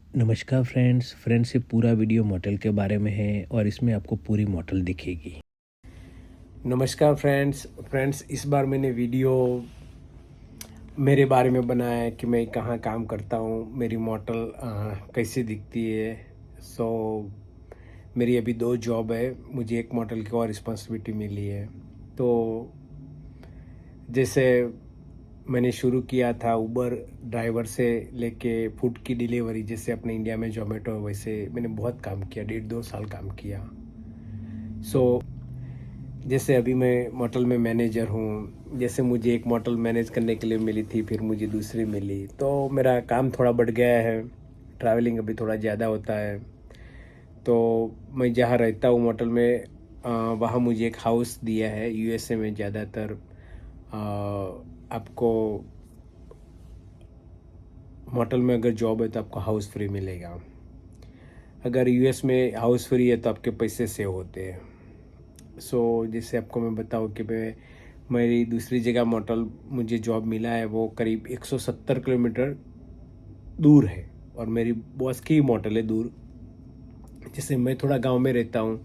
नमस्कार फ्रेंड्स ये पूरा वीडियो मॉडल के बारे में है और इसमें आपको पूरी मॉडल दिखेगी। नमस्कार फ्रेंड्स इस बार मैंने वीडियो मेरे बारे में बनाया है कि मैं कहाँ काम करता हूँ, मेरी मॉडल कैसी दिखती है। सो मेरी अभी 2 जॉब है, मुझे एक मॉडल की और रिस्पॉन्सिबिलिटी मिली है। तो जैसे मैंने शुरू किया था उबर ड्राइवर से लेके फूड की डिलीवरी, जैसे अपने इंडिया में जोमेटो, वैसे मैंने बहुत काम किया, 1.5-2 साल काम किया। सो जैसे अभी मैं मॉडल में मैनेजर हूँ, जैसे मुझे एक मॉडल मैनेज करने के लिए मिली थी, फिर मुझे दूसरी मिली, तो मेरा काम थोड़ा बढ़ गया है, ट्रैवलिंग अभी थोड़ा ज़्यादा होता है। तो मैं जहाँ रहता हूँ मॉडल में, वहाँ मुझे एक हाउस दिया है। यूएसए में ज़्यादातर आपको मॉडल में अगर जॉब है तो आपको हाउस फ्री मिलेगा। अगर यूएस में हाउस फ्री है तो आपके पैसे सेव होते हैं। जैसे आपको मैं बताऊँ कि मेरी दूसरी जगह मॉडल मुझे जॉब मिला है, वो करीब 170 किलोमीटर दूर है, और मेरी बॉस की मॉडल है दूर। जैसे मैं थोड़ा गांव में रहता हूँ,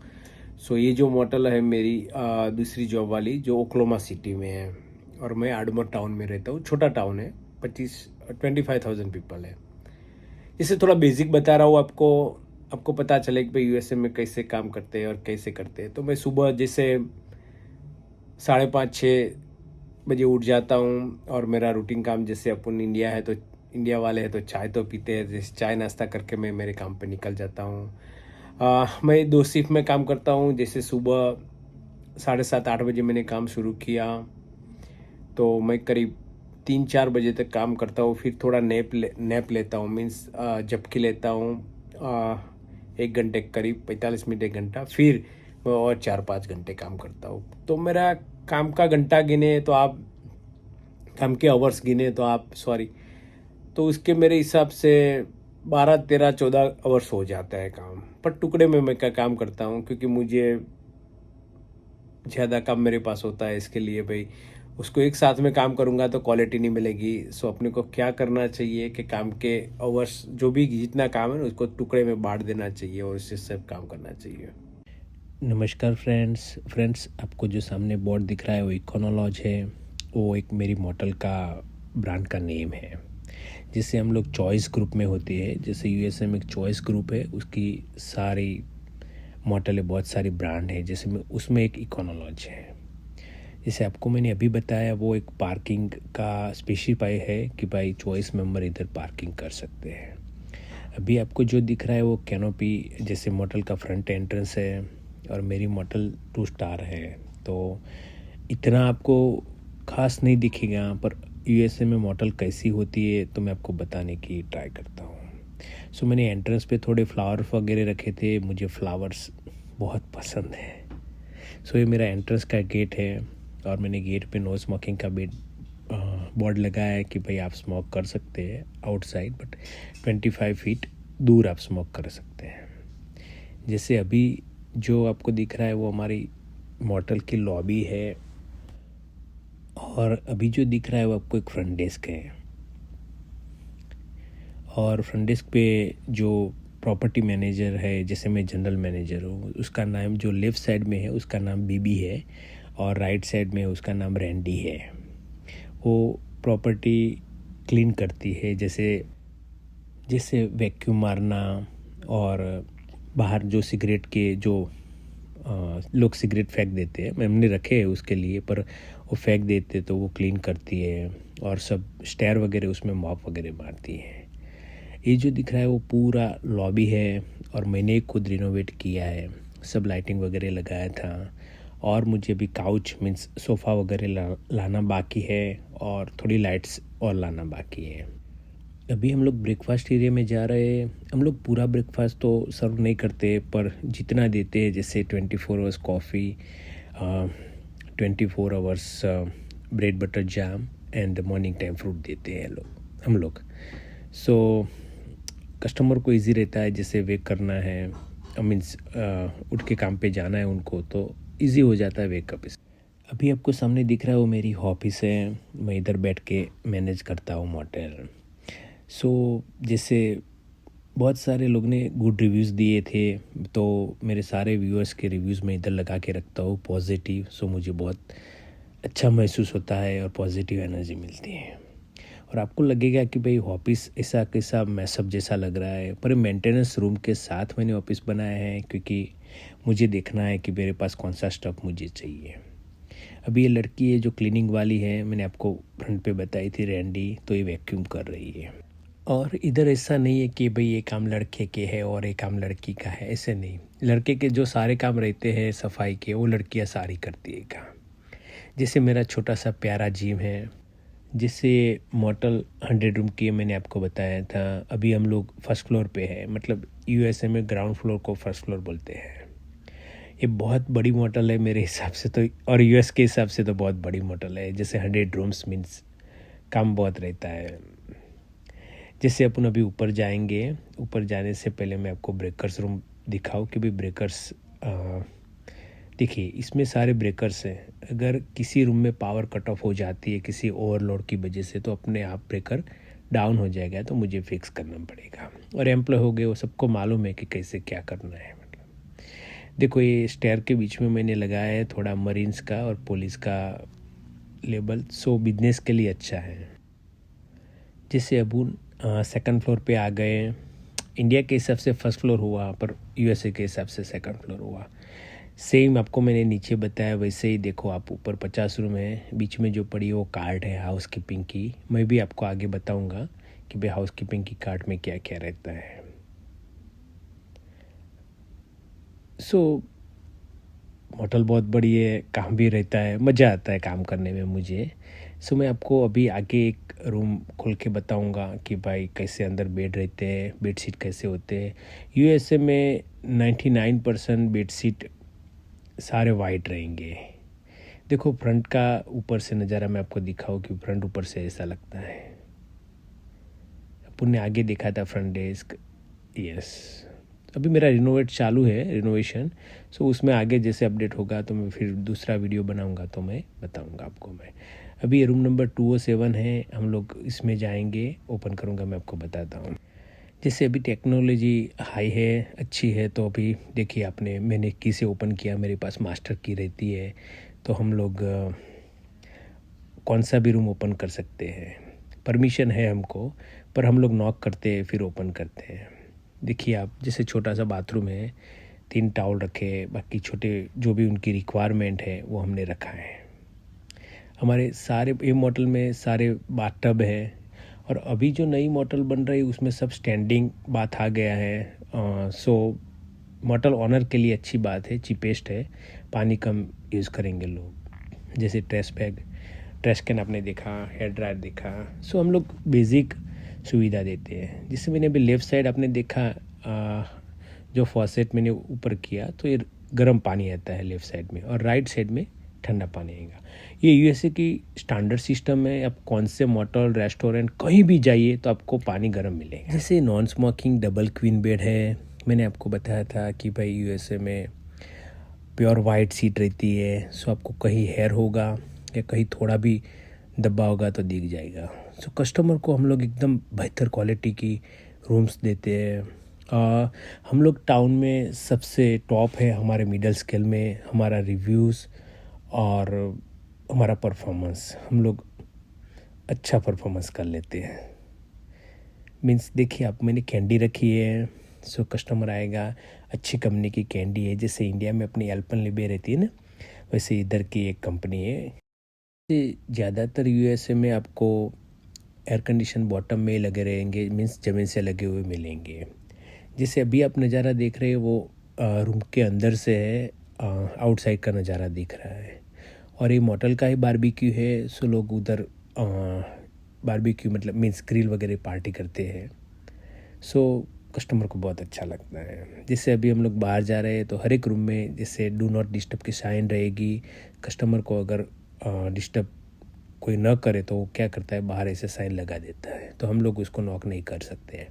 ये जो मॉडल है मेरी दूसरी जॉब वाली, जो ओक्लाहोमा सिटी में है, और मैं आडमोर टाउन में रहता हूँ। छोटा टाउन है, 25,000 पीपल है। इससे थोड़ा बेसिक बता रहा हूँ आपको, आपको पता चले कि भाई यूएसए में कैसे काम करते हैं और कैसे करते हैं। तो मैं सुबह जैसे 5:30-6 बजे उठ जाता हूँ, और मेरा रूटीन काम, जैसे अपन इंडिया है तो इंडिया वाले हैं तो चाय तो पीते हैं, जैसे चाय नाश्ता करके मैं मेरे काम पे निकल जाता हूँ। मैं 2 शिफ्ट में काम करता हूँ। जैसे सुबह 7:30-8 बजे मैंने काम शुरू किया, तो मैं करीब 3-4 बजे तक काम करता हूँ। फिर थोड़ा नैप लेता हूँ, मीन्स झपकी लेता हूँ 1 घंटे, करीब 45 मिनट 1 घंटा। फिर मैं और 4-5 घंटे काम करता हूँ। तो मेरा काम का घंटा गिने तो आप, काम के आवर्स गिने तो आप, सॉरी, तो उसके मेरे हिसाब से 12-13-14 आवर्स हो जाता है काम। पर टुकड़े में मैं क्या काम करता हूँ, क्योंकि मुझे ज़्यादा काम मेरे पास होता है। इसके लिए भाई उसको एक साथ में काम करूँगा तो क्वालिटी नहीं मिलेगी। अपने को क्या करना चाहिए कि काम के आवर्स, जो भी जितना काम है ना, उसको टुकड़े में बांट देना चाहिए और उससे सब काम करना चाहिए। नमस्कार फ्रेंड्स आपको जो सामने बोर्ड दिख रहा है वो इकोनोलॉज है। वो एक मेरी मॉडल का ब्रांड का नेम है, जिससे हम लोग चॉइस ग्रुप में होती है। जैसे यूएसए में एक चॉइस ग्रुप है, उसकी सारी मॉडल है, बहुत सारी ब्रांड है, जैसे में उसमें एक इकोनोलॉज है। जैसे आपको मैंने अभी बताया, वो एक पार्किंग का स्पेसिफाई है कि भाई चॉइस मेंबर इधर पार्किंग कर सकते हैं। अभी आपको जो दिख रहा है वो कैनोपी जैसे मॉडल का फ्रंट एंट्रेंस है, और मेरी मॉडल 2 स्टार है। तो इतना आपको खास नहीं दिखेगा, पर यूएसए में मॉडल कैसी होती है तो मैं आपको बताने की ट्राई करता हूँ। मैंने एंट्रेंस पे थोड़े फ्लावर वगैरह रखे थे, मुझे फ्लावर्स बहुत पसंद है। ये मेरा एंट्रेंस का गेट है, और मैंने गेट पे नो स्मोकिंग का बोर्ड लगाया है कि भाई आप स्मोक कर सकते हैं आउटसाइड, बट 25 फीट दूर आप स्मोक कर सकते हैं। जैसे अभी जो आपको दिख रहा है वो हमारी मॉडल की लॉबी है, और अभी जो दिख रहा है वो आपको एक फ्रंट डेस्क है। और फ्रंट डेस्क पे जो प्रॉपर्टी मैनेजर है, जैसे मैं जनरल मैनेजर हूँ, उसका नाम जो लेफ़्ट साइड में है उसका नाम बीबी है, और राइट साइड में उसका नाम रैंडी है। वो प्रॉपर्टी क्लीन करती है, जैसे जैसे वैक्यूम मारना, और बाहर जो सिगरेट के जो लोग सिगरेट फेंक देते हैं, हमने रखे हैं उसके लिए, पर वो फेंक देते तो वो क्लीन करती है, और सब स्टेयर वगैरह उसमें मॉप वगैरह मारती है। ये जो दिख रहा है वो पूरा लॉबी है, और मैंने खुद रिनोवेट किया है, सब लाइटिंग वगैरह लगाया था। और मुझे अभी काउच मीन्स सोफ़ा वगैरह लाना बाकी है, और थोड़ी लाइट्स और लाना बाकी है। अभी हम लोग ब्रेकफास्ट एरिया में जा रहे हैं। हम लोग पूरा ब्रेकफास्ट तो सर्व नहीं करते, पर जितना देते हैं, जैसे 24 hours coffee, 24 hours bread butter jam, and morning time fruit देते हैं हम लोग। कस्टमर को इजी रहता है, जैसे वेक करना है, मीन्स उठ के काम पे जाना है उनको, तो इजी हो जाता है वेकअप। अभी आपको सामने दिख रहा है वो मेरी ऑफिस है, मैं इधर बैठ के मैनेज करता हूँ मॉडल। जैसे बहुत सारे लोग ने गुड रिव्यूज़ दिए थे, तो मेरे सारे व्यूअर्स के रिव्यूज़ मैं इधर लगा के रखता हूँ पॉजिटिव। सो मुझे बहुत अच्छा महसूस होता है और पॉजिटिव एनर्जी मिलती है। और आपको लगेगा कि भाई ऑफिस ऐसा कैसा मैसअप जैसा लग रहा है, पर मेंटेनेंस रूम के साथ मैंने ऑफिस बनाया है, क्योंकि मुझे देखना है कि मेरे पास कौन सा स्टफ मुझे चाहिए। अभी ये लड़की है जो क्लीनिंग वाली है, मैंने आपको फ्रंट पे बताई थी रैंडी, तो ये वैक्यूम कर रही है। और इधर ऐसा नहीं है कि भाई ये काम लड़के के है और ये काम लड़की का है, ऐसे नहीं। लड़के के जो सारे काम रहते हैं सफाई के, वो लड़कियां सारी करती है काम। जैसे मेरा छोटा सा प्यारा जिम है, जिससे मॉडल 100 रूम की मैंने आपको बताया था। अभी हम लोग फर्स्ट फ्लोर पे है, मतलब यूएसए में ग्राउंड फ्लोर को फर्स्ट फ्लोर बोलते हैं। ये बहुत बड़ी मॉडल है मेरे हिसाब से तो, और यूएस के हिसाब से तो बहुत बड़ी मॉडल है। जैसे 100 रूम्स मीन्स काम बहुत रहता है। जैसे अपन अभी ऊपर जाएंगे, ऊपर जाने से पहले मैं आपको ब्रेकर्स रूम दिखाऊं कि भाई ब्रेकर्स देखिए, इसमें सारे ब्रेकर्स हैं। अगर किसी रूम में पावर कट ऑफ हो जाती है किसी ओवरलोड की वजह से, तो अपने आप ब्रेकर डाउन हो जाएगा, तो मुझे फिक्स करना पड़ेगा। और एम्प्लॉय हो गए, वो सबको मालूम है कि कैसे क्या करना है। मतलब देखो, ये स्टेयर के बीच में मैंने लगाया है थोड़ा मरीन्स का और पुलिस का लेबल, सो बिजनेस के लिए अच्छा है। जैसे अब सेकंड फ्लोर पे आ गए। इंडिया के हिसाब से फर्स्ट फ्लोर हुआ, पर यूएसए के हिसाब से सेकंड फ्लोर हुआ। सेम आपको मैंने नीचे बताया वैसे ही देखो, आप ऊपर 50 रूम है, बीच में जो पड़ी है वो कार्ड है हाउस कीपिंग की। मैं भी आपको आगे बताऊंगा कि भाई हाउस कीपिंग की कार्ड में क्या क्या रहता है। सो होटल बहुत बड़ी है, काम भी रहता है, मज़ा आता है काम करने में मुझे। सो मैं आपको अभी आगे एक रूम खोल के बताऊंगा कि भाई कैसे अंदर बेड रहते हैं, बेड शीट कैसे होते हैं। यूएसए में 99% बेड शीट सारे वाइट रहेंगे। देखो फ्रंट का ऊपर से नज़ारा मैं आपको दिखाऊं कि फ्रंट ऊपर से ऐसा लगता है। अपन ने आगे देखा था फ्रंट डेस्क, यस। अभी मेरा रिनोवेट चालू है, रिनोवेशन। सो उसमें आगे जैसे अपडेट होगा तो मैं फिर दूसरा वीडियो बनाऊंगा तो मैं बताऊंगा आपको। मैं अभी ये रूम नंबर 207 है, हम लोग इसमें जाएंगे, ओपन करूंगा, मैं आपको बताता हूँ। जैसे अभी टेक्नोलॉजी हाई है, अच्छी है, तो अभी देखिए आपने मैंने की से ओपन किया, मेरे पास मास्टर की रहती है, तो हम लोग कौन सा भी रूम ओपन कर सकते हैं। परमिशन है हमको, पर हम लोग नॉक करते हैं फिर ओपन करते हैं। देखिए आप, जैसे छोटा सा बाथरूम है, 3 टॉवल रखे, बाकी छोटे जो भी उनकी रिक्वायरमेंट है वो हमने रखा है। हमारे सारे ये मॉडल में सारे बाथटब है। और अभी जो नई मॉडल बन रही है उसमें सब स्टैंडिंग बाथ आ गया है। सो मॉडल ऑनर के लिए अच्छी बात है, चीपेस्ट है, पानी कम यूज़ करेंगे लोग। जैसे ट्रैश बैग, ट्रैश कैन आपने देखा, हेयर ड्रायर देखा। सो हम लोग बेसिक सुविधा देते हैं। जिससे मैंने अभी लेफ़्ट साइड आपने देखा, जो फॉसेट मैंने ऊपर किया तो ये गर्म पानी आता है लेफ़्ट साइड में, और राइट साइड में ठंडा पानी आएगा। ये यूएसए की स्टैंडर्ड सिस्टम है। आप कौन से मोटल रेस्टोरेंट कहीं भी जाइए तो आपको पानी गर्म मिलेगा। जैसे non smoking double queen bed है, मैंने आपको बताया था कि भाई यूएसए में प्योर वाइट सीट रहती है। सो आपको कहीं हेयर होगा या कहीं थोड़ा भी दबा होगा तो दिख जाएगा। सो कस्टमर को हम लोग एकदम बेहतर क्वालिटी की रूम्स देते हैं। हम लोग टाउन में सबसे टॉप है हमारे मिडल स्केल में, हमारा रिव्यूज़ और हमारा परफॉर्मेंस, हम लोग अच्छा परफॉर्मेंस कर लेते हैं। मीन्स देखिए आप, मैंने कैंडी रखी है, सो कस्टमर आएगा, अच्छी कंपनी की कैंडी है। जैसे इंडिया में अपनी एल्पेनलिबे रहती है ना, वैसे इधर की एक कंपनी है। ज़्यादातर यूएसए में आपको एयर कंडीशन बॉटम में लगे रहेंगे, मीन्स ज़मीन से लगे हुए मिलेंगे। जैसे अभी आप नज़ारा देख रहे हैं वो रूम के अंदर से है, आउटसाइड का नज़ारा दिख रहा है। और ये मॉडल का ही बारबेक्यू है, सो लोग उधर बारबेक्यू मतलब मीन्स ग्रिल वगैरह पार्टी करते हैं। सो कस्टमर को बहुत अच्छा लगता है। जैसे अभी हम लोग बाहर जा रहे हैं तो हर एक रूम में जैसे डू नॉट डिस्टर्ब की साइन रहेगी। कस्टमर को अगर डिस्टर्ब कोई ना करे तो वो क्या करता है, बाहर ऐसे साइन लगा देता है, तो हम लोग उसको नॉक नहीं कर सकते हैं।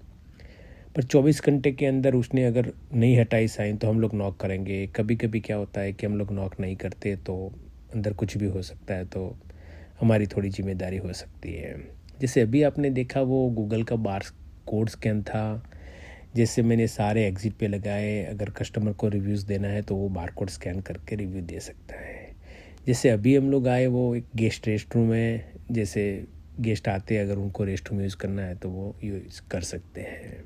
पर 24 घंटे के अंदर उसने अगर नहीं हटाई साइन तो हम लोग नॉक करेंगे। कभी कभी क्या होता है कि हम लोग नॉक नहीं करते तो अंदर कुछ भी हो सकता है, तो हमारी थोड़ी जिम्मेदारी हो सकती है। जैसे अभी आपने देखा वो गूगल का बार कोड स्कैन था, जैसे मैंने सारे एग्जिट पे लगाए, अगर कस्टमर को रिव्यूज़ देना है तो वो बारकोड स्कैन करके रिव्यू दे सकता है। जैसे अभी हम लोग आए, वो एक गेस्ट रेस्ट रूम है, जैसे गेस्ट आते हैं अगर उनको रेस्ट रूम यूज़ करना है तो वो यूज़ कर सकते हैं।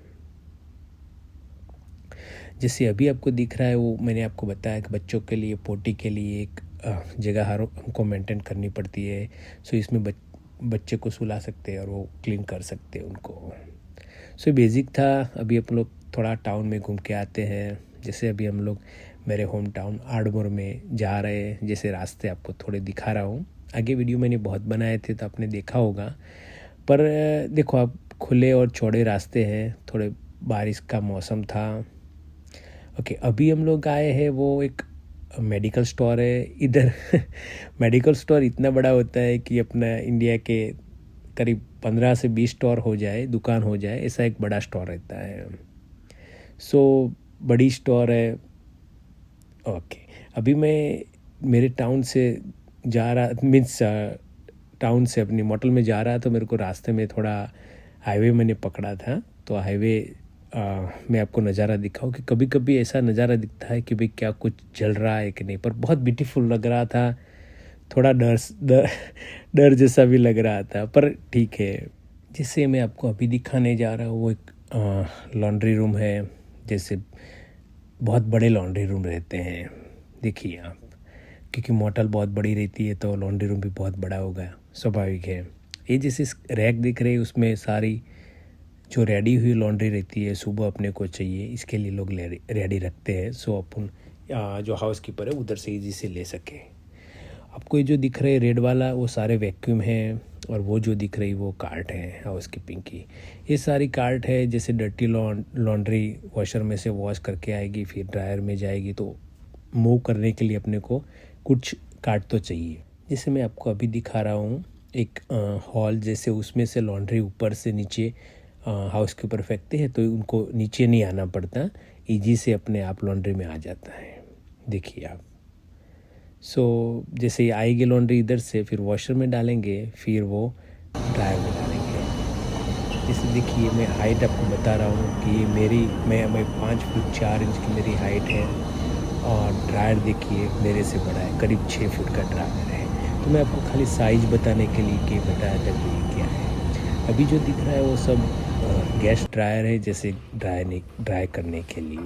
जैसे अभी आपको दिख रहा है, वो मैंने आपको बताया कि बच्चों के लिए पोटी के लिए एक जगह हर हमको मेंटेन करनी पड़ती है। सो इसमें बच्चे को सुला सकते हैं और वो क्लीन कर सकते हैं उनको। सो बेसिक था। अभी अपन लोग थोड़ा टाउन में घूम के आते हैं। जैसे अभी हम लोग मेरे होम टाउन आर्डमोर में जा रहे हैं, जैसे रास्ते आपको थोड़े दिखा रहा हूँ। आगे वीडियो मैंने बहुत बनाए थे तो आपने देखा होगा, पर देखो आप, खुले और चौड़े रास्ते हैं, थोड़े बारिश का मौसम था। ओके, अभी हम लोग आए हैं, वो एक मेडिकल स्टोर है इधर। मेडिकल स्टोर इतना बड़ा होता है कि अपना इंडिया के करीब 15 से 20 स्टोर हो जाए, दुकान हो जाए, ऐसा एक बड़ा स्टोर रहता है। सो बड़ी स्टोर है। ओके, अभी मैं मेरे टाउन से जा रहा, मीन्स टाउन से अपनी मोटल में जा रहा, तो मेरे को रास्ते में थोड़ा हाईवे मैंने पकड़ा था। तो हाईवे मैं आपको नज़ारा दिखाऊं कि कभी कभी ऐसा नज़ारा दिखता है कि भाई क्या कुछ जल रहा है कि नहीं, पर बहुत ब्यूटीफुल लग रहा था। थोड़ा डर जैसा भी लग रहा था, पर ठीक है। जैसे मैं आपको अभी दिखाने जा रहा हूँ, वो एक लॉन्ड्री रूम है। जैसे बहुत बड़े लॉन्ड्री रूम रहते हैं, देखिए आप, क्योंकि मोटल बहुत बड़ी रहती है तो लॉन्ड्री रूम भी बहुत बड़ा होगा, स्वाभाविक है। ये जैसे रैक दिख रहे हैं, उसमें सारी जो रेडी हुई लॉन्ड्री रहती है, सुबह अपने को चाहिए, इसके लिए लोग रेडी रखते हैं। सो अपन जो हाउस कीपर है उधर से इजी से ले सके। आपको ये जो दिख रहे रेड वाला, वो सारे वैक्यूम हैं, और वो जो दिख रही वो कार्ट है हाउस कीपिंग की। ये सारी कार्ट है, जैसे डर्टी लॉन्ड्री वॉशर में से वॉश करके आएगी, फिर ड्रायर में जाएगी, तो मूव करने के लिए अपने को कुछ कार्ट तो चाहिए। जैसे मैं आपको अभी दिखा रहा हूँ एक हॉल जैसे, उसमें से लॉन्ड्री ऊपर से नीचे हाउस कीपर फेंकते हैं, तो उनको नीचे नहीं आना पड़ता, ईजी से अपने आप लॉन्ड्री में आ जाता है, देखिए आप। सो जैसे ये आएगी लॉन्ड्री इधर से, फिर वॉशर में डालेंगे, फिर वो ड्रायर में डालेंगे। जैसे देखिए, मैं हाइट आपको बता रहा हूँ कि मैं 5 फुट 4 इंच की मेरी हाइट है, और ड्रायर देखिए मेरे से बड़ा है, करीब 6 फुट का ड्रायर है। तो मैं आपको खाली साइज़ बताने के लिए कि बताया था कि ये क्या है। अभी जो दिख रहा है वो सब गैस ड्रायर है, जैसे ड्राई करने के लिए।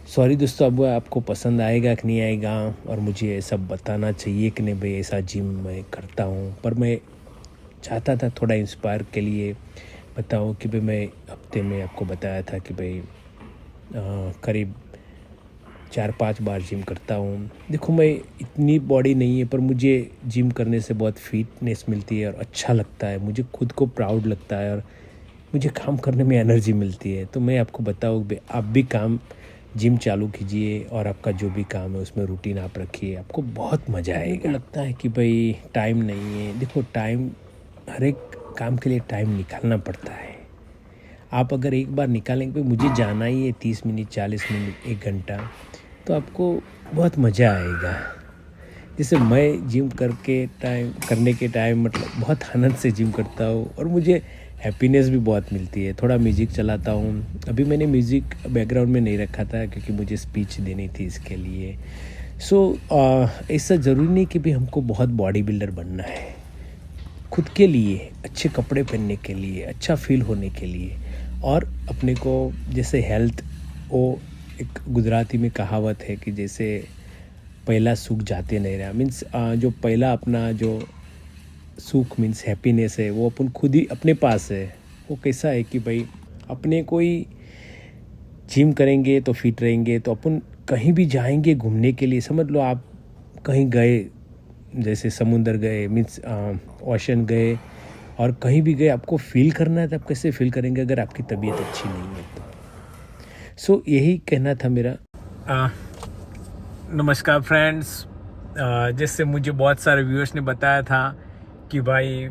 सॉरी दोस्तों, अब आपको पसंद आएगा कि नहीं आएगा, और मुझे सब बताना चाहिए कि नहीं भाई ऐसा जिम मैं करता हूँ, पर मैं चाहता था थोड़ा इंस्पायर के लिए बताऊँ कि भाई मैं हफ्ते में आपको बताया था कि भाई करीब 4-5 बार जिम करता हूँ। देखो, मैं इतनी बॉडी नहीं है, पर मुझे जिम करने से बहुत फिटनेस मिलती है और अच्छा लगता है, मुझे खुद को प्राउड लगता है, और मुझे काम करने में एनर्जी मिलती है। तो मैं आपको बताऊँ, आप भी जिम चालू कीजिए, और आपका जो भी काम है उसमें रूटीन आप रखिए, आपको बहुत मज़ा आएगा। मुझे लगता है कि भाई टाइम नहीं है, देखो टाइम, हर एक काम के लिए टाइम निकालना पड़ता है। आप अगर एक बार निकालेंगे, मुझे जाना ही है 30 मिनट 40 मिनट 1 घंटा, तो आपको बहुत मज़ा आएगा। जैसे मैं जिम करने के टाइम मतलब बहुत आनंद से जिम करता हूँ, और मुझे हैप्पीनेस भी बहुत मिलती है। थोड़ा म्यूज़िक चलाता हूँ। अभी मैंने म्यूज़िक बैकग्राउंड में नहीं रखा था, क्योंकि मुझे स्पीच देनी थी इसके लिए। सो ऐसा ज़रूरी नहीं कि भी हमको बहुत बॉडी बिल्डर बनना है। खुद के लिए, अच्छे कपड़े पहनने के लिए, अच्छा फील होने के लिए, और अपने को जैसे हेल्थ, वो एक गुजराती में कहावत है कि जैसे पहला सुख जाते नहीं रहा, मीन्स जो पहला अपना जो सुख मीन्स हैप्पीनेस है, वो अपन खुद ही अपने पास है। वो कैसा है कि भाई अपने कोई जिम करेंगे तो फिट रहेंगे, तो अपन कहीं भी जाएंगे घूमने के लिए, समझ लो आप कहीं गए, जैसे समुंदर गए, मीन्स ओशन गए, और कहीं भी गए, आपको फील करना है तो आप कैसे फील करेंगे अगर आपकी तबीयत अच्छी नहीं है तो। सो यही कहना था मेरा। नमस्कार फ्रेंड्स। जैसे मुझे बहुत सारे व्यूअर्स ने बताया था कि भाई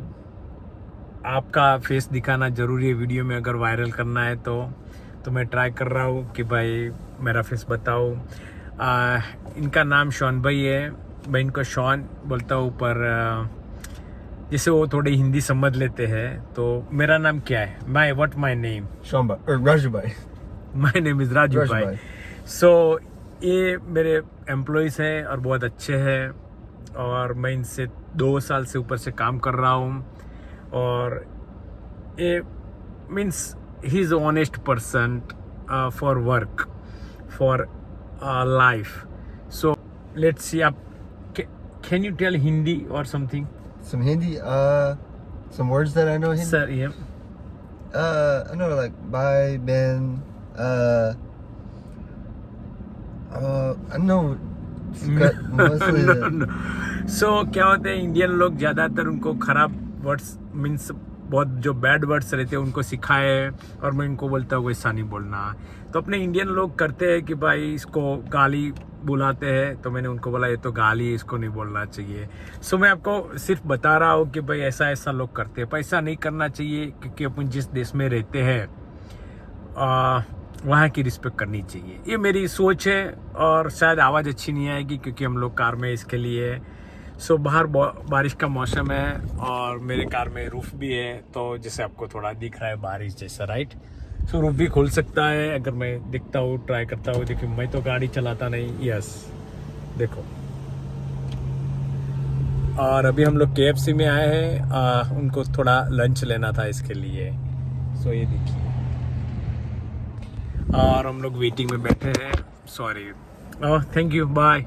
आपका फेस दिखाना ज़रूरी है वीडियो में, अगर वायरल करना है तो मैं ट्राई कर रहा हूँ कि भाई मेरा फेस बताओ। इनका नाम शॉन भाई है, मैं इनको शॉन बोलता हूँ, पर जैसे वो थोड़े हिंदी समझ लेते हैं। तो मेरा नाम क्या है? What my name? Shamba or Raju bhai. My name is Raju Raju भाई। भाई। सो ये मेरे एम्प्लॉयज़ हैं और बहुत अच्छे हैं, और मैं इनसे 2 साल से ऊपर से काम कर रहा हूँ। और ये means he is honest person for work, for life. So let's see, आप कैन यू टेल हिंदी और something? Some Hindi, some words that I know Hindi. Sir ये I know like bye, ben, I know mostly. सो क्या होते हैं, Indian लोग ज़्यादातर उनको खराब वर्ड्स मीन्स बहुत जो बैड वर्ड्स रहते हैं उनको सिखाए, और मैं इनको बोलता हूँ वैसा नहीं बोलना। तो अपने इंडियन लोग करते हैं कि भाई इसको गाली बुलाते हैं, तो मैंने उनको बोला ये तो गाली है, इसको नहीं बोलना चाहिए। सो मैं आपको सिर्फ बता रहा हूँ कि भाई ऐसा ऐसा लोग करते हैं, पैसा नहीं करना चाहिए, क्योंकि अपन जिस देश में रहते हैं वहाँ की रिस्पेक्ट करनी चाहिए। ये मेरी सोच है, और शायद आवाज़ अच्छी नहीं आएगी क्योंकि हम लोग कार में इसके लिए। सो बाहर बारिश का मौसम है, और मेरे कार में रूफ भी है, तो जैसे आपको थोड़ा दिख रहा है बारिश जैसा, राइट? सो रूफ भी खुल सकता है अगर मैं दिखता हूँ, ट्राई करता हूँ। देखिए मैं तो गाड़ी चलाता नहीं, यस देखो। और अभी हम लोग KFC में आए हैं, उनको थोड़ा लंच लेना था इसके लिए। सो ये देखिए, और हम लोग वेटिंग में बैठे हैं। Sorry, thank you, bye.